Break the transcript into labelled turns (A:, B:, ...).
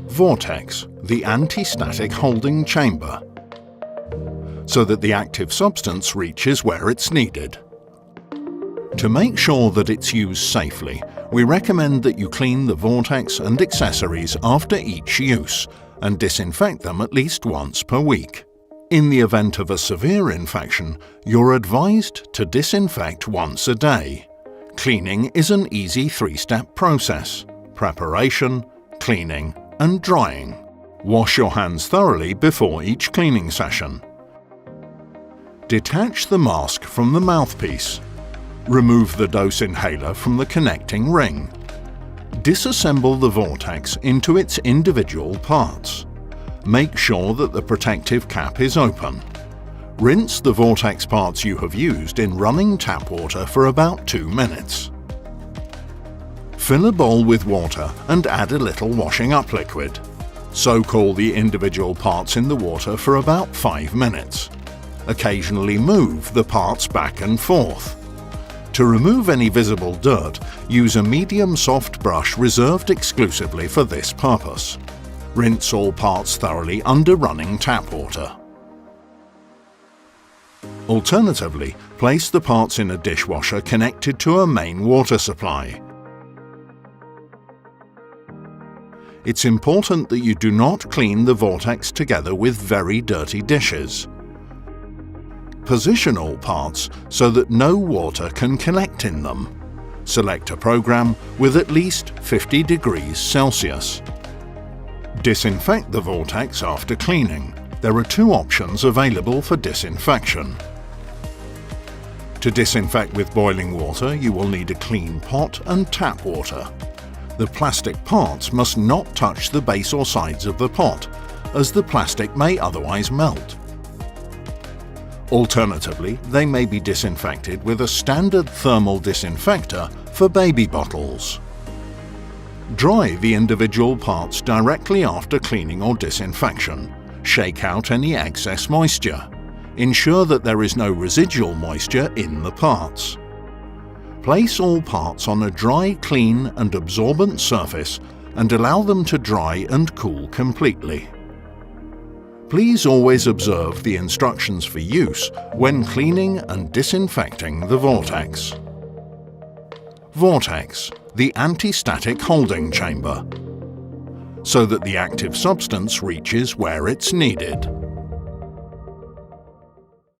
A: Vortex, the anti-static holding chamber, so that the active substance reaches where it's needed. To make sure that it's used safely, we recommend that you clean the vortex and accessories after each use and disinfect them at least once per week. In the event of a severe infection, you're advised to disinfect once a day. Cleaning is an easy 3-step process: preparation, cleaning, and drying. Wash your hands thoroughly before each cleaning session. Detach the mask from the mouthpiece. Remove the dose inhaler from the connecting ring. Disassemble the vortex into its individual parts. Make sure that the protective cap is open. Rinse the vortex parts you have used in running tap water for about 2 minutes. Fill a bowl with water and add a little washing up liquid. Soak all the individual parts in the water for about 5 minutes. Occasionally move the parts back and forth. To remove any visible dirt, use a medium soft brush reserved exclusively for this purpose. Rinse all parts thoroughly under running tap water. Alternatively, place the parts in a dishwasher connected to a main water supply. It's important that you do not clean the vortex together with very dirty dishes. Position all parts so that no water can collect in them. Select a program with at least 50 degrees Celsius. Disinfect the vortex after cleaning. There are 2 options available for disinfection. To disinfect with boiling water, you will need a clean pot and tap water. The plastic parts must not touch the base or sides of the pot, as the plastic may otherwise melt. Alternatively, they may be disinfected with a standard thermal disinfector for baby bottles. Dry the individual parts directly after cleaning or disinfection. Shake out any excess moisture. Ensure that there is no residual moisture in the parts. Place all parts on a dry, clean and absorbent surface and allow them to dry and cool completely. Please always observe the instructions for use when cleaning and disinfecting the vortex. Vortex, the anti-static holding chamber, so that the active substance reaches where it's needed.